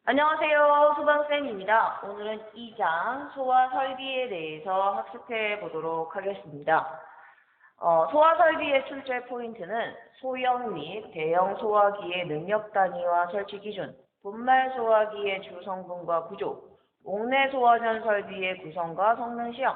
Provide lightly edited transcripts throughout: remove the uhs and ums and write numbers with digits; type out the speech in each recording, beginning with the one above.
안녕하세요. 소방쌤입니다. 오늘은 2장 소화 설비에 대해서 학습해 보도록 하겠습니다. 소화 설비의 출제 포인트는 소형 및 대형 소화기의 능력 단위와 설치 기준, 분말 소화기의 주 성분과 구조, 옥내 소화전 설비의 구성과 성능 시험,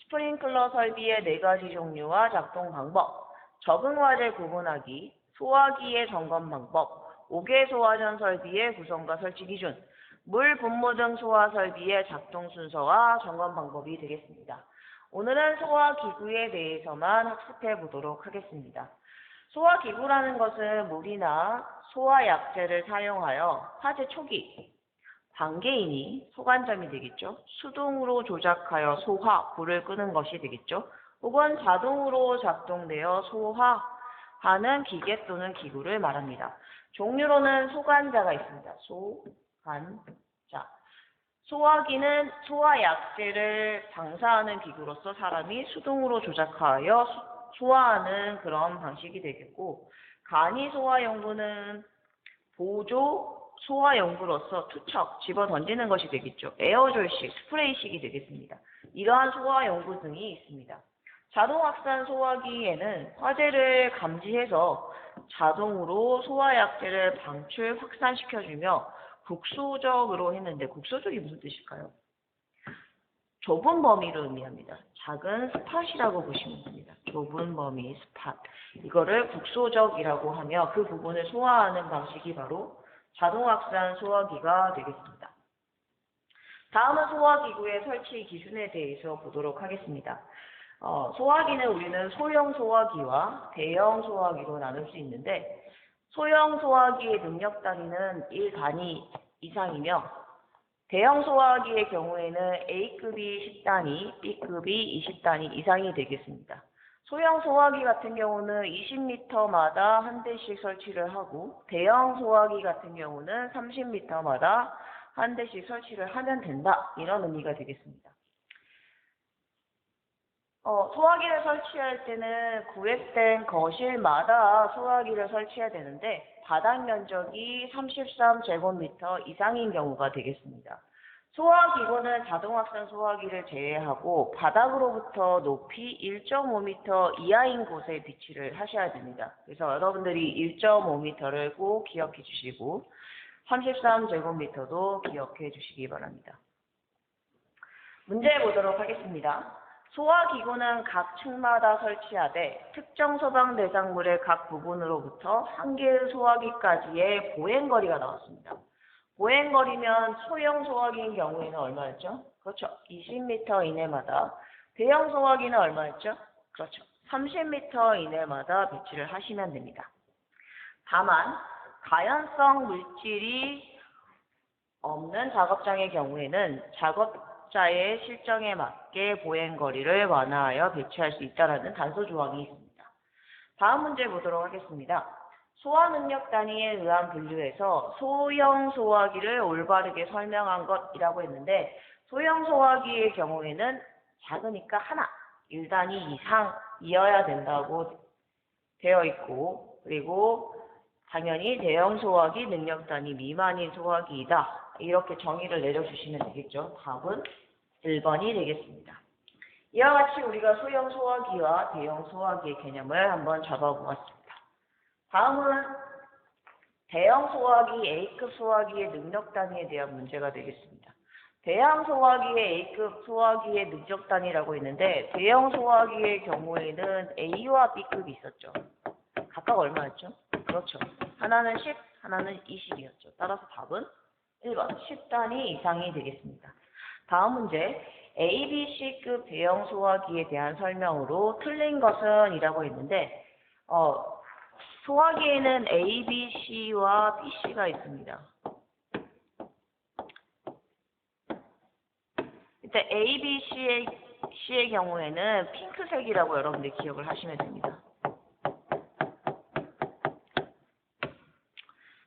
스프링클러 설비의 4가지 종류와 작동 방법, 적응 화재 구분하기, 소화기의 점검 방법, 옥외 소화전 설비의 구성과 설치 기준, 물 분무 등 소화 설비의 작동 순서와 점검 방법이 되겠습니다. 오늘은 소화기구에 대해서만 학습해 보도록 하겠습니다. 소화기구라는 것은 물이나 소화약제를 사용하여 화재 초기, 관계인이 소관점이 되겠죠. 수동으로 조작하여 소화, 불을 끄는 것이 되겠죠. 혹은 자동으로 작동되어 소화하는 기계 또는 기구를 말합니다. 종류로는 소관자가 있습니다. 소관자. 소화기는 소화약제를 방사하는 기구로서 사람이 수동으로 조작하여 소화하는 그런 방식이 되겠고, 간이 소화용구는 보조 소화용구로서 투척, 집어 던지는 것이 되겠죠. 에어졸식, 스프레이식이 되겠습니다. 이러한 소화용구 등이 있습니다. 자동 확산 소화기에는 화재를 감지해서 자동으로 소화약제를 방출, 확산시켜주며 국소적으로 했는데, 국소적이 무슨 뜻일까요? 좁은 범위를 의미합니다. 작은 스팟이라고 보시면 됩니다. 좁은 범위 스팟. 이거를 국소적이라고 하며 그 부분을 소화하는 방식이 바로 자동 확산 소화기가 되겠습니다. 다음은 소화기구의 설치 기준에 대해서 보도록 하겠습니다. 소화기는 우리는 소형 소화기와 대형 소화기로 나눌 수 있는데, 소형 소화기의 능력 단위는 1단위 이상이며, 대형 소화기의 경우에는 A급이 10단위, B급이 20단위 이상이 되겠습니다. 소형 소화기 같은 경우는 20m마다 한 대씩 설치를 하고, 대형 소화기 같은 경우는 30m마다 한 대씩 설치를 하면 된다, 이런 의미가 되겠습니다. 소화기를 설치할 때는 구획된 거실마다 소화기를 설치해야 되는데, 바닥 면적이 33제곱미터 이상인 경우가 되겠습니다. 소화기구는 자동 확산 소화기를 제외하고 바닥으로부터 높이 1.5m 이하인 곳에 비치를 하셔야 됩니다. 그래서 여러분들이 1.5m를 꼭 기억해 주시고 33제곱미터도 기억해 주시기 바랍니다. 문제 보도록 하겠습니다. 소화기구는 각 층마다 설치하되 특정 소방 대상물의 각 부분으로부터 한 개의 소화기까지의 보행거리가 나왔습니다. 보행거리면 소형 소화기인 경우에는 얼마였죠? 그렇죠. 20m 이내마다. 대형 소화기는 얼마였죠? 그렇죠. 30m 이내마다 배치를 하시면 됩니다. 다만 가연성 물질이 없는 작업장의 경우에는 작업자의 실정에 맞게 보행거리를 완화하여 배치할 수 있다는 단서 조항이 있습니다. 다음 문제 보도록 하겠습니다. 소화 능력 단위에 의한 분류에서 소형 소화기를 올바르게 설명한 것이라고 했는데, 소형 소화기의 경우에는 작으니까 하나, 1단위 이상이어야 된다고 되어 있고, 그리고 당연히 대형 소화기 능력 단위 미만인 소화기이다, 이렇게 정의를 내려주시면 되겠죠. 답은 1번이 되겠습니다. 이와 같이 우리가 소형 소화기와 대형 소화기의 개념을 한번 잡아보았습니다. 다음은 대형 소화기, A급 소화기의 능력 단위에 대한 문제가 되겠습니다. 대형 소화기의 A급 소화기의 능력 단위라고 있는데, 대형 소화기의 경우에는 A와 B급이 있었죠. 각각 얼마였죠? 그렇죠. 하나는 10, 하나는 20이었죠. 따라서 답은 1번, 10단위 이상이 되겠습니다. 다음 문제, A, B, C급 대형 소화기에 대한 설명으로 틀린 것은 이라고 있는데, 소화기에는 A, B, C와 B, C가 있습니다. 일단 A, B, C의 경우에는 핑크색이라고 여러분들 기억을 하시면 됩니다.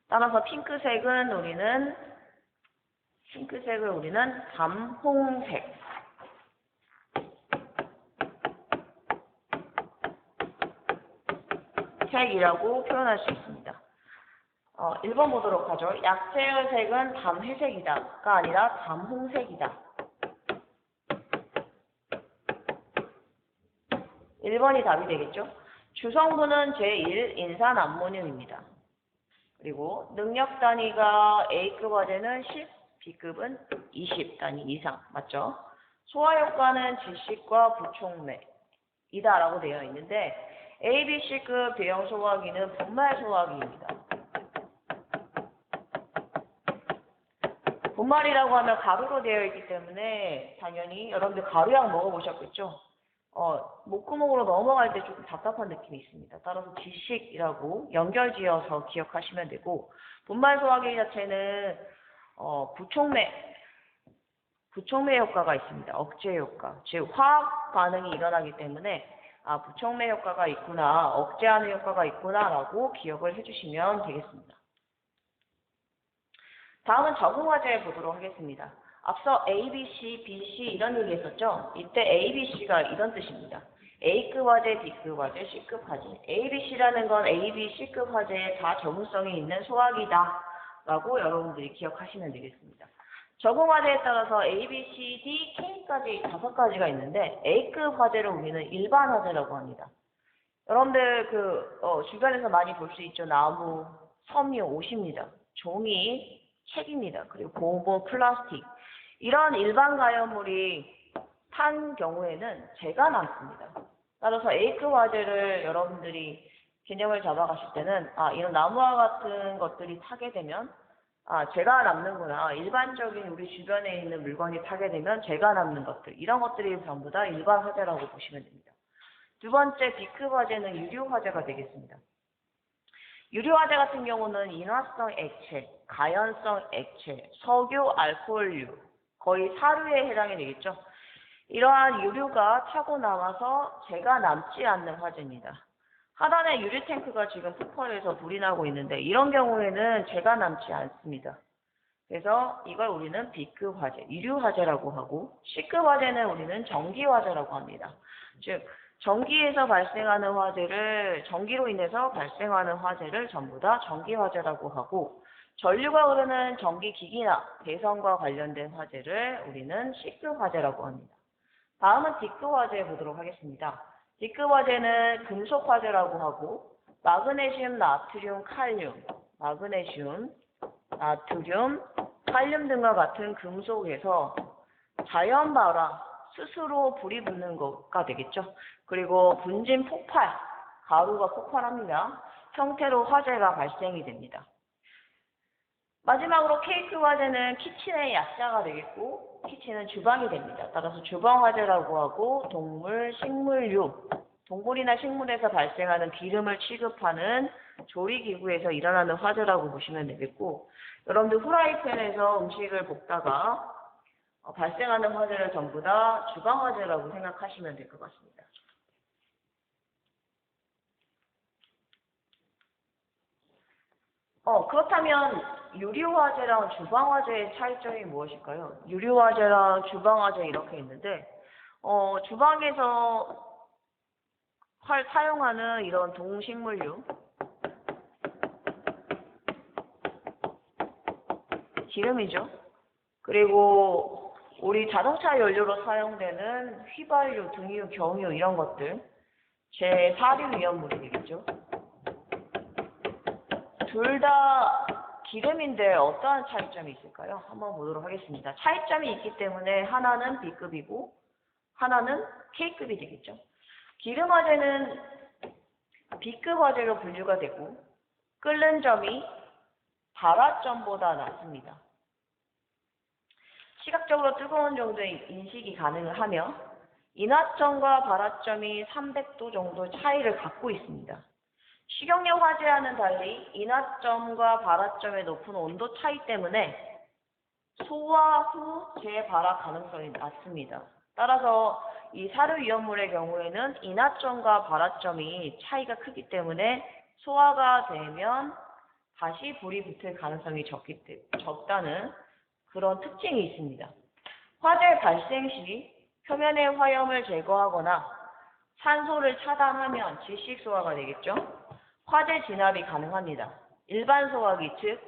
따라서 핑크색을 우리는 밤홍색, 색이라고 표현할 수 있습니다. 1번 보도록 하죠. 약재의 색은 담회색이다가 아니라 담홍색이다. 1번이 답이 되겠죠. 주성분은 제1 인산암모늄입니다. 그리고 능력 단위가 A급 화재는 10, B급은 20 단위 이상. 맞죠? 소화 효과는 질식과 부촉매이다라고 되어 있는데 A, B, C급 대형 소화기는 분말 소화기입니다. 분말이라고 하면 가루로 되어 있기 때문에 당연히 여러분들 가루약 먹어보셨겠죠? 목구멍으로 넘어갈 때 조금 답답한 느낌이 있습니다. 따라서 질식이라고 연결지어서 기억하시면 되고, 분말 소화기 자체는 부촉매 효과가 있습니다. 억제 효과. 즉 화학 반응이 일어나기 때문에 부촉매 효과가 있구나, 억제하는 효과가 있구나라고 기억을 해주시면 되겠습니다. 다음은 적응화재 보도록 하겠습니다. 앞서 A, B, C, B, C 이런 얘기 했었죠? 이때 A, B, C가 이런 뜻입니다. A급 화재, B급 화재, C급 화재. A, B, C라는 건 A, B, C급 화재에 다 적응성이 있는 소화기다 라고 여러분들이 기억하시면 되겠습니다. 적응화재에 따라서 A, B, C, D, K까지 5가지가 있는데 A급 화재를 우리는 일반 화재라고 합니다. 여러분들 주변에서 많이 볼 수 있죠. 나무, 섬유, 옷입니다. 종이, 책입니다. 그리고 고무, 플라스틱. 이런 일반 가연물이 탄 경우에는 재가 남습니다. 따라서 A급 화재를 여러분들이 개념을 잡아가실 때는 이런 나무와 같은 것들이 타게 되면 재가 남는구나. 일반적인 우리 주변에 있는 물건이 타게 되면 재가 남는 것들. 이런 것들이 전부 다 일반 화재라고 보시면 됩니다. 두 번째 B급 화재는 유류 화재가 되겠습니다. 유류 화재 같은 경우는 인화성 액체, 가연성 액체, 석유, 알코올류, 거의 사류에 해당이 되겠죠. 이러한 유류가 타고 남아서 재가 남지 않는 화재입니다. 하단에 유류 탱크가 지금 폭발해서 불이 나고 있는데 이런 경우에는 재가 남지 않습니다. 그래서 이걸 우리는 B급 화재, 유류 화재라고 하고, C급 화재는 우리는 전기 화재라고 합니다. 즉 전기에서 발생하는 화재를, 전기로 인해서 발생하는 화재를 전부 다 전기 화재라고 하고, 전류가 흐르는 전기기기나 배선과 관련된 화재를 우리는 C급 화재라고 합니다. 다음은 D급 화재 보도록 하겠습니다. D급 화재는 금속 화재라고 하고, 마그네슘, 나트륨, 칼륨, 마그네슘, 나트륨, 칼륨 등과 같은 금속에서 자연 발화, 스스로 불이 붙는 것가 되겠죠. 그리고 분진 폭발, 가루가 폭발합니다. 형태로 화재가 발생이 됩니다. 마지막으로 K급 화재는 키친의 약자가 되겠고, 키친은 주방이 됩니다. 따라서 주방 화재라고 하고, 동물, 식물류, 동물이나 식물에서 발생하는 기름을 취급하는 조리기구에서 일어나는 화재라고 보시면 되겠고, 여러분들 후라이팬에서 음식을 볶다가 발생하는 화재를 전부 다 주방 화재라고 생각하시면 될 것 같습니다. 그렇다면 유류 화재랑 주방 화재의 차이점이 무엇일까요? 유류 화재랑 주방 화재 이렇게 있는데, 주방에서 사용하는 이런 동식물류, 기름이죠. 그리고 우리 자동차 연료로 사용되는 휘발유, 등유, 경유 이런 것들, 제4류 위험물이 되겠죠. 둘 다 기름인데 어떠한 차이점이 있을까요? 한번 보도록 하겠습니다. 차이점이 있기 때문에 하나는 B급이고 하나는 K급이 되겠죠. 기름 화재는 B급 화재로 분류가 되고, 끓는 점이 발화점보다 낮습니다. 시각적으로 뜨거운 정도의 인식이 가능하며 인화점과 발화점이 300도 정도 차이를 갖고 있습니다. 식용유 화재와는 달리 인화점과 발화점의 높은 온도 차이 때문에 소화 후 재발화 가능성이 낮습니다. 따라서 이 사료 위험물의 경우에는 인화점과 발화점이 차이가 크기 때문에 소화가 되면 다시 불이 붙을 가능성이 적다는 그런 특징이 있습니다. 화재 발생 시 표면의 화염을 제거하거나 산소를 차단하면 질식 소화가 되겠죠. 화재 진압이 가능합니다. 일반 소화기, 즉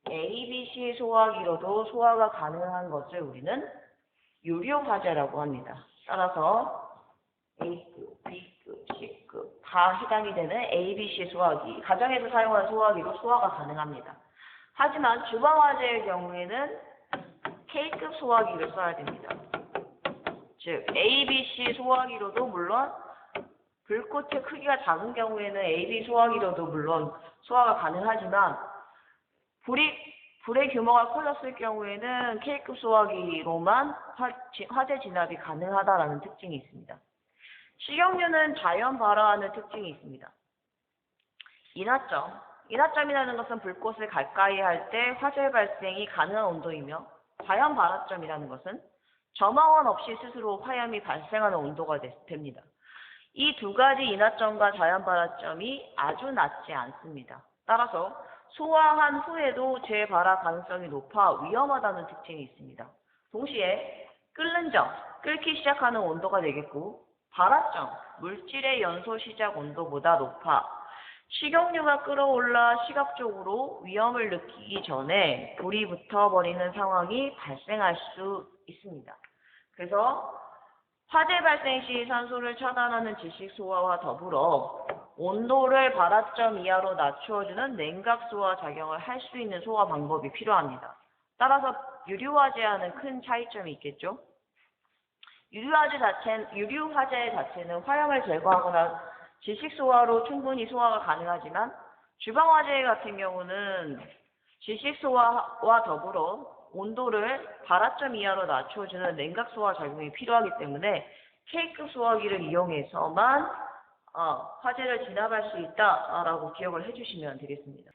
ABC 소화기로도 소화가 가능한 것을 우리는 유료 화재라고 합니다. 따라서 A급, B급, C급 다 해당이 되는 ABC 소화기, 가정에서 사용하는 소화기로 소화가 가능합니다. 하지만 주방 화재의 경우에는 K급 소화기를 써야 됩니다. 즉 ABC 소화기로도 물론 불꽃의 크기가 작은 경우에는 AB 소화기로도 물론 소화가 가능하지만 불의 규모가 커졌을 경우에는 K급 소화기로만 화재 진압이 가능하다라는 특징이 있습니다. 식용유는 자연 발화하는 특징이 있습니다. 인화점이라는 것은 불꽃을 가까이 할 때 화재 발생이 가능한 온도이며, 자연 발화점이라는 것은 점화원 없이 스스로 화염이 발생하는 온도가 됩니다. 이 두 가지 인화점과 자연 발화점이 아주 낮지 않습니다. 따라서 소화한 후에도 재발화 가능성이 높아 위험하다는 특징이 있습니다. 동시에 끓는 점, 끓기 시작하는 온도가 되겠고, 발화점, 물질의 연소 시작 온도보다 높아 식용유가 끓어올라 시각적으로 위험을 느끼기 전에 불이 붙어버리는 상황이 발생할 수 있습니다. 그래서 화재 발생 시 산소를 차단하는 질식 소화와 더불어 온도를 발화점 이하로 낮추어주는 냉각 소화 작용을 할 수 있는 소화 방법이 필요합니다. 따라서 유류화재와는 큰 차이점이 있겠죠. 유류화재 자체는 화염을 제거하거나 질식 소화로 충분히 소화가 가능하지만, 주방 화재 같은 경우는 질식 소화와 더불어 온도를 발화점 이하로 낮춰주는 냉각 소화 작용이 필요하기 때문에 K급 소화기를 이용해서만 화재를 진압할 수 있다라고 기억을 해주시면 되겠습니다.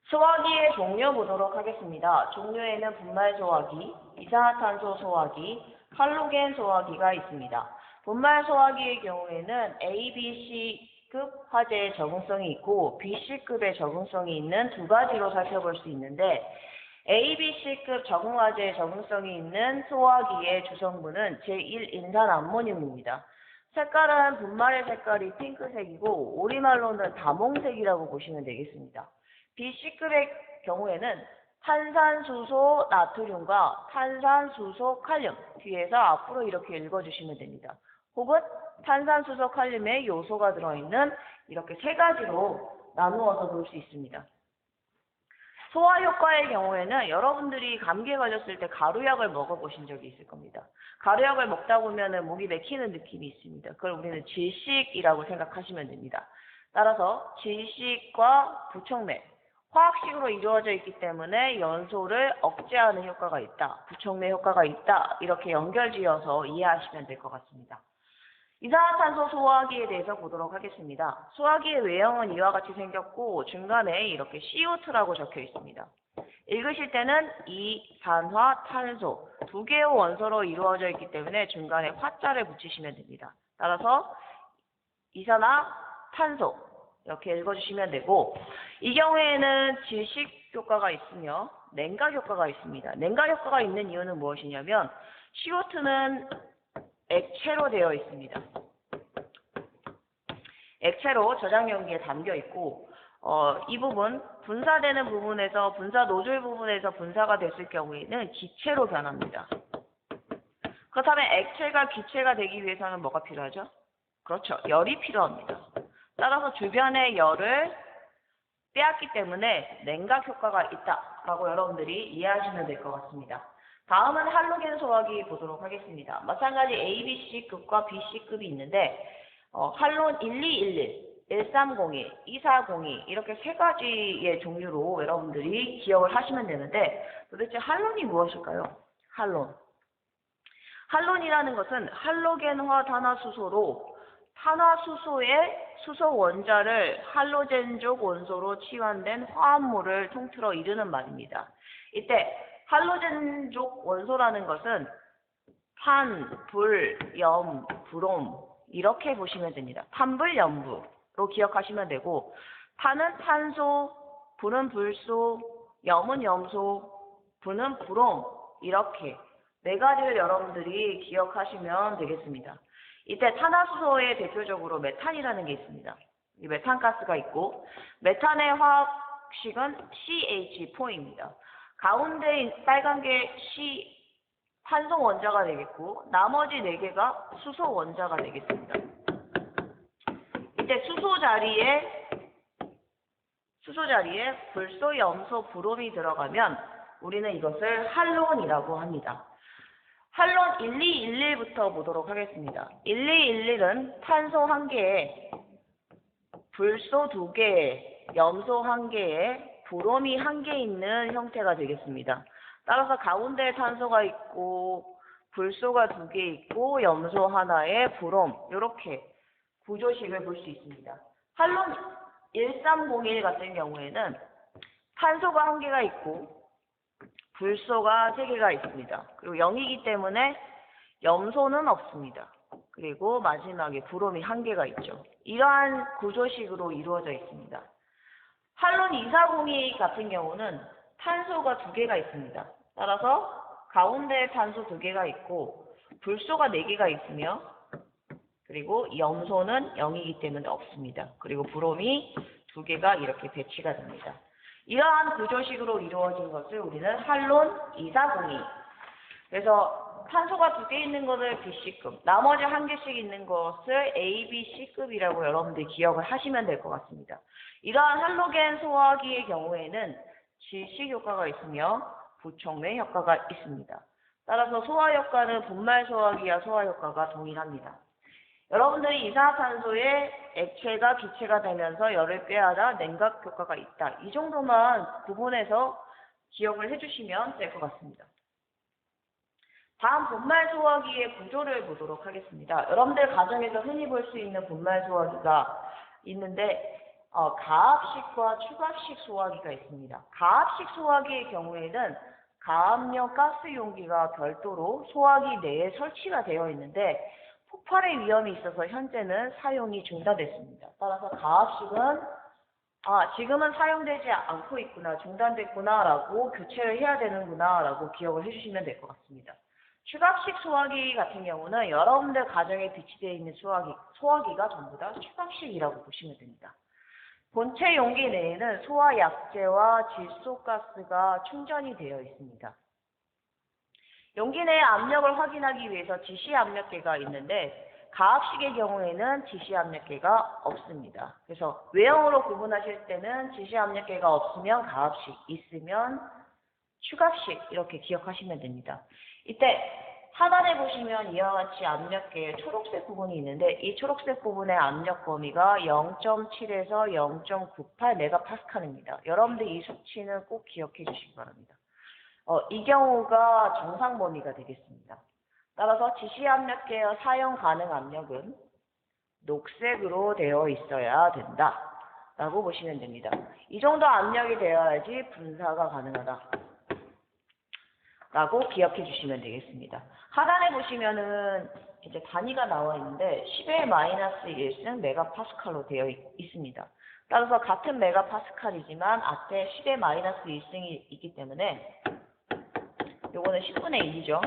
소화기의 종류 보도록 하겠습니다. 종류에는 분말 소화기, 이산화탄소 소화기, 할로겐 소화기가 있습니다. 분말 소화기의 경우에는 A, B, C급 화재에 적응성이 있고 B, C급에 적응성이 있는 두 가지로 살펴볼 수 있는데, A, B, C급 적응 화재에 적응성이 있는 소화기의 주성분은 제1인산암모늄입니다. 색깔은 분말의 색깔이 핑크색이고 오리말로는 다몽색이라고 보시면 되겠습니다. B, C급의 경우에는 탄산수소 나트륨과 탄산수소 칼륨, 뒤에서 앞으로 이렇게 읽어주시면 됩니다. 혹은 탄산수소 칼륨의 요소가 들어있는 이렇게 세 가지로 나누어서 볼 수 있습니다. 소화 효과의 경우에는 여러분들이 감기에 걸렸을 때 가루약을 먹어보신 적이 있을 겁니다. 가루약을 먹다 보면 목이 막히는 느낌이 있습니다. 그걸 우리는 질식이라고 생각하시면 됩니다. 따라서 질식과 부촉매, 화학식으로 이루어져 있기 때문에 연소를 억제하는 효과가 있다, 부촉매 효과가 있다, 이렇게 연결지어서 이해하시면 될 것 같습니다. 이산화탄소 소화기에 대해서 보도록 하겠습니다. 소화기의 외형은 이와 같이 생겼고 중간에 이렇게 CO2라고 적혀 있습니다. 읽으실 때는 이산화탄소 두 개의 원소로 이루어져 있기 때문에 중간에 화자를 붙이시면 됩니다. 따라서 이산화탄소 이렇게 읽어주시면 되고, 이 경우에는 질식 효과가 있으며 냉각 효과가 있습니다. 냉각 효과가 있는 이유는 무엇이냐면 CO2는 액체로 되어 있습니다. 액체로 저장 용기에 담겨 있고, 이 부분 분사되는 부분에서 분사 노즐 부분에서 분사가 됐을 경우에는 기체로 변합니다. 그렇다면 액체가 기체가 되기 위해서는 뭐가 필요하죠? 그렇죠. 열이 필요합니다. 따라서 주변의 열을 빼앗기 때문에 냉각 효과가 있다라고 여러분들이 이해하시면 될 것 같습니다. 다음은 할로겐 소화기 보도록 하겠습니다. 마찬가지 A, B, C급과 B, C급이 있는데 할론 1211, 1302, 2402 이렇게 세 가지의 종류로 여러분들이 기억을 하시면 되는데, 도대체 할론이 무엇일까요? 할론이라는 것은 할로겐화 탄화수소로 탄화수소의 수소 원자를 할로젠족 원소로 치환된 화합물을 통틀어 이르는 말입니다. 이때 할로젠족 원소라는 것은 판, 불, 염, 브롬 이렇게 보시면 됩니다. 판불염부로 기억하시면 되고, 판은 탄소, 불은 불소, 염은 염소, 불은 브롬 이렇게 네 가지를 여러분들이 기억하시면 되겠습니다. 이때 탄화수소에 대표적으로 메탄이라는 게 있습니다. 이 메탄가스가 있고, 메탄의 화학 합식은 CH4입니다. 가운데 빨간 게 탄소 원자가 되겠고 나머지 4개가 수소 원자가 되겠습니다. 이때 수소 자리에 불소, 염소, 브롬이 들어가면 우리는 이것을 할론이라고 합니다. 할론 1211부터 보도록 하겠습니다. 1211은 탄소 1개에 불소 2개에 염소 1개에 브롬이 1개 있는 형태가 되겠습니다. 따라서 가운데에 탄소가 있고 불소가 2개 있고 염소 하나에 브롬 이렇게 구조식을 볼 수 있습니다. 할론 1301 같은 경우에는 탄소가 1개가 있고 불소가 3개가 있습니다. 그리고 0이기 때문에 염소는 없습니다. 그리고 마지막에 브롬이 1개가 있죠. 이러한 구조식으로 이루어져 있습니다. 할론 2402 같은 경우는 탄소가 2개가 있습니다. 따라서 가운데에 탄소 2개가 있고 불소가 4개가 있으며 그리고 염소는 0이기 때문에 없습니다. 그리고 브롬이 2개가 이렇게 배치가 됩니다. 이러한 구조식으로 이루어진 것을 우리는 할론 2402. 그래서 탄소가 2개 있는 것을 BC급, 나머지 1개씩 있는 것을 A, B, C급이라고 여러분들이 기억을 하시면 될 것 같습니다. 이러한 할로겐 소화기의 경우에는 질식 효과가 있으며 부촉매 효과가 있습니다. 따라서 소화 효과는 분말 소화기와 소화 효과가 동일합니다. 여러분들이 이산화탄소에 액체가 기체가 되면서 열을 꾀하다 냉각 효과가 있다. 이 정도만 구분해서 기억을 해주시면 될 것 같습니다. 다음 분말 소화기의 구조를 보도록 하겠습니다. 여러분들 가정에서 흔히 볼 수 있는 분말 소화기가 있는데 가압식과 추가압식 소화기가 있습니다. 가압식 소화기의 경우에는 가압력 가스 용기가 별도로 소화기 내에 설치가 되어 있는데 폭발의 위험이 있어서 현재는 사용이 중단됐습니다. 따라서 가압식은 지금은 사용되지 않고 있구나, 중단됐구나 라고 교체를 해야 되는구나 라고 기억을 해주시면 될 것 같습니다. 추각식 소화기 같은 경우는 여러분들 가정에 비치되어 있는 소화기가 전부 다 추각식이라고 보시면 됩니다. 본체 용기 내에는 소화 약재와 질소가스가 충전이 되어 있습니다. 용기 내의 압력을 확인하기 위해서 지시 압력계가 있는데 가압식의 경우에는 지시 압력계가 없습니다. 그래서 외형으로 구분하실 때는 지시 압력계가 없으면 가압식, 있으면 추각식 이렇게 기억하시면 됩니다. 이때 하단에 보시면 이와 같이 압력계의 초록색 부분이 있는데 이 초록색 부분의 압력 범위가 0.7에서 0.98 메가파스칼입니다. 여러분들 이 수치는 꼭 기억해 주시기 바랍니다. 이 경우가 정상 범위가 되겠습니다. 따라서 지시 압력계의 사용 가능 압력은 녹색으로 되어 있어야 된다 라고 보시면 됩니다. 이 정도 압력이 되어야지 분사가 가능하다 라고 기억해 주시면 되겠습니다. 하단에 보시면은 이제 단위가 나와 있는데 10의 마이너스 1승 메가파스칼로 되어 있습니다. 따라서 같은 메가파스칼이지만 앞에 10의 마이너스 1승이 있기 때문에 요거는 10분의 1이죠.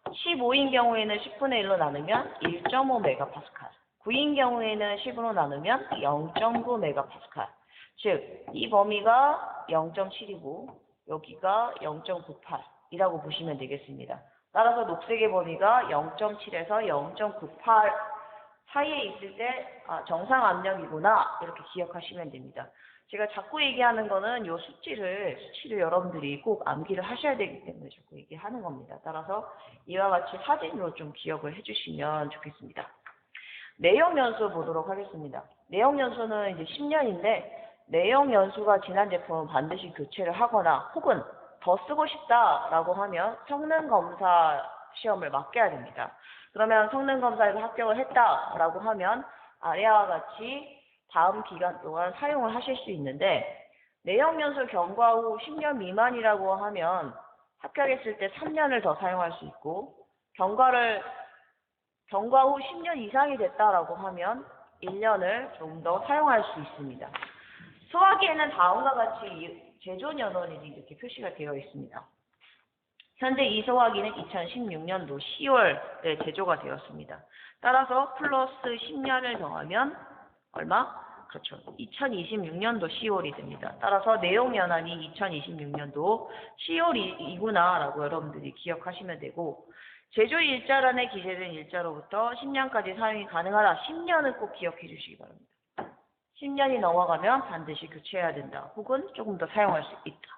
15인 경우에는 10분의 1로 나누면 1.5 메가파스칼. 9인 경우에는 10으로 나누면 0.9 메가파스칼. 즉, 이 범위가 0.7이고 여기가 0.98이라고 보시면 되겠습니다. 따라서 녹색의 범위가 0.7에서 0.98 사이에 있을 때 정상 압력이구나 이렇게 기억하시면 됩니다. 제가 자꾸 얘기하는 거는 이 수치를 여러분들이 꼭 암기를 하셔야 되기 때문에 자꾸 얘기하는 겁니다. 따라서 이와 같이 사진으로 좀 기억을 해주시면 좋겠습니다. 내용연수 보도록 하겠습니다. 내용연수는 이제 10년인데 내용연수가 지난 제품은 반드시 교체를 하거나 혹은 더 쓰고 싶다라고 하면 성능검사 시험을 맡겨야 됩니다. 그러면 성능검사에서 합격을 했다라고 하면 아래와 같이 다음 기간 동안 사용을 하실 수 있는데 내용연수 경과 후 10년 미만이라고 하면 합격했을 때 3년을 더 사용할 수 있고 경과 후 10년 이상이 됐다라고 하면 1년을 좀 더 사용할 수 있습니다. 소화기에는 다음과 같이 제조년원이 이렇게 표시가 되어 있습니다. 현재 이 소화기는 2016년도 10월에 제조가 되었습니다. 따라서 플러스 10년을 더하면 얼마? 그렇죠. 2026년도 10월이 됩니다. 따라서 내용 연한이 2026년도 10월이구나라고 여러분들이 기억하시면 되고, 제조 일자란에 기재된 일자로부터 10년까지 사용이 가능하다. 10년을 꼭 기억해 주시기 바랍니다. 10년이 넘어가면 반드시 교체해야 된다. 혹은 조금 더 사용할 수 있다.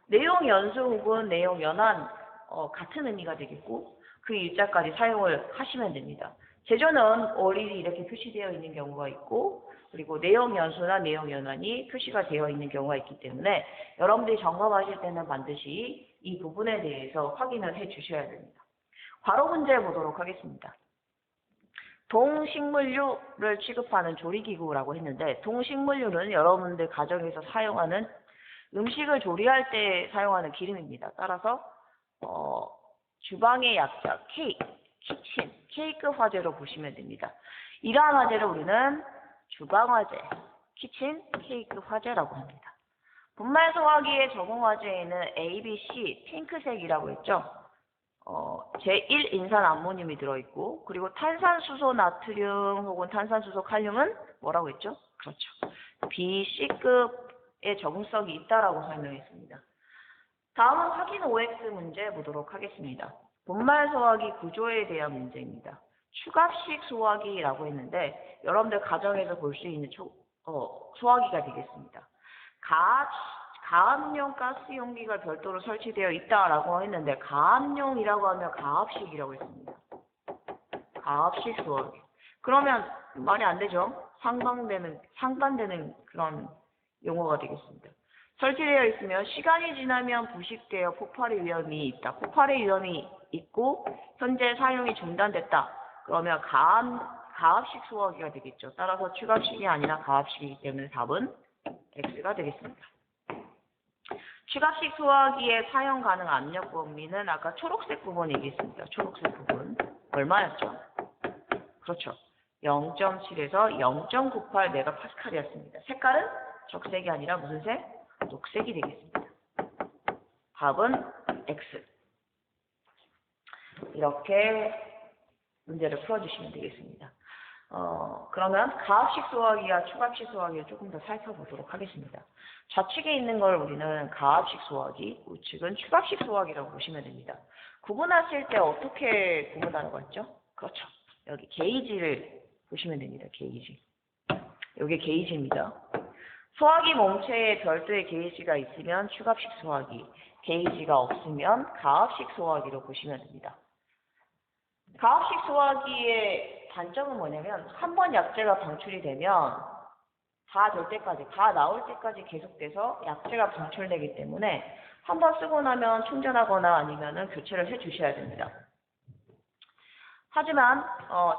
내용 연수 혹은 내용 연한 같은 의미가 되겠고, 그 일자까지 사용을 하시면 됩니다. 제조는 월일이 이렇게 표시되어 있는 경우가 있고, 그리고 내용 연수나 내용 연한이 표시가 되어 있는 경우가 있기 때문에 여러분들이 점검하실 때는 반드시 이 부분에 대해서 확인을 해 주셔야 됩니다. 괄호 문제 보도록 하겠습니다. 동식물류를 취급하는 조리기구라고 했는데, 동식물류는 여러분들 가정에서 사용하는 음식을 조리할 때 사용하는 기름입니다. 따라서 주방의 약자 키친, 케이크 화재로 보시면 됩니다. 이러한 화재를 우리는 주방 화재, 키친, 케이크 화재라고 합니다. 분말 소화기의 적응 화재에는 A, B, C, 핑크색이라고 했죠. 제1 인산 암모늄이 들어있고, 그리고 탄산수소 나트륨 혹은 탄산수소 칼륨은 뭐라고 했죠? 그렇죠. B, C급의 적응성이 있다라고 설명했습니다. 다음은 확인 OX 문제 보도록 하겠습니다. 분말 소화기 구조에 대한 문제입니다. 추갑식 소화기라고 했는데 여러분들 가정에서 볼 수 있는 소화기가 되겠습니다. 가압용 가스 용기가 별도로 설치되어 있다라고 했는데, 가압용이라고 하면 가압식이라고 했습니다. 가압식 소화기. 그러면 말이 안 되죠? 상반되는 그런 용어가 되겠습니다. 설치되어 있으면 시간이 지나면 부식되어 폭발의 위험이 있다. 폭발의 위험이 있고 현재 사용이 중단됐다. 그러면 가압식 소화기가 되겠죠. 따라서 추갑식이 아니라 가압식이기 때문에 답은 X가 되겠습니다. 추갑식 소화기의 사용 가능 압력 범위는 아까 초록색 부분 얘기했습니다. 초록색 부분 얼마였죠? 그렇죠. 0.7에서 0.98 메가파스칼이었습니다. 색깔은 적색이 아니라 무슨 색? 녹색이 되겠습니다. 답은 X. 이렇게 문제를 풀어주시면 되겠습니다. 그러면 가압식 소화기와 추갑식 소화기를 조금 더 살펴보도록 하겠습니다. 좌측에 있는 걸 우리는 가압식 소화기, 우측은 추갑식 소화기라고 보시면 됩니다. 구분하실 때 어떻게 구분하라고 했죠? 그렇죠. 여기 게이지를 보시면 됩니다. 게이지. 여기 게이지입니다. 소화기 몸체에 별도의 게이지가 있으면 추갑식 소화기, 게이지가 없으면 가압식 소화기로 보시면 됩니다. 가압식 소화기의 단점은 뭐냐면 한 번 약재가 방출이 되면 다 될 때까지, 다 나올 때까지 계속돼서 약재가 방출되기 때문에 한 번 쓰고 나면 충전하거나 아니면은 교체를 해 주셔야 됩니다. 하지만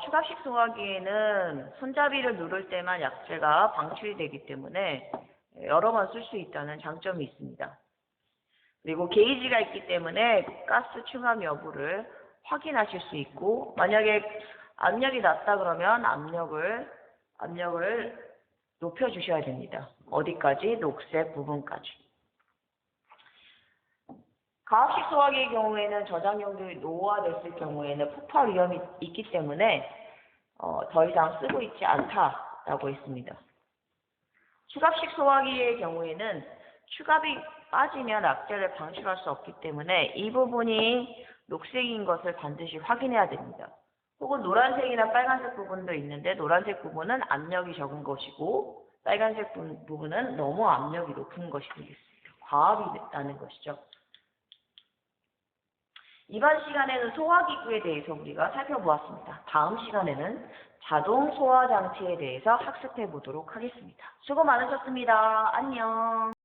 추갑식 소화기에는 손잡이를 누를 때만 약재가 방출이 되기 때문에 여러 번 쓸 수 있다는 장점이 있습니다. 그리고 게이지가 있기 때문에 가스 충암 여부를 확인하실 수 있고, 만약에 압력이 낮다 그러면 압력을 높여 주셔야 됩니다. 어디까지? 녹색 부분까지. 가압식 소화기의 경우에는 저장용들이 노후화됐을 경우에는 폭발 위험이 있기 때문에 더 이상 쓰고 있지 않다라고 했습니다. 추갑식 소화기의 경우에는 추갑이 빠지면 약재를 방출할 수 없기 때문에 이 부분이 녹색인 것을 반드시 확인해야 됩니다. 혹은 노란색이나 빨간색 부분도 있는데, 노란색 부분은 압력이 적은 것이고 빨간색 부분은 너무 압력이 높은 것이 되겠습니다. 과압이 나는 것이죠. 이번 시간에는 소화기구에 대해서 우리가 살펴보았습니다. 다음 시간에는 자동 소화 장치에 대해서 학습해 보도록 하겠습니다. 수고 많으셨습니다. 안녕.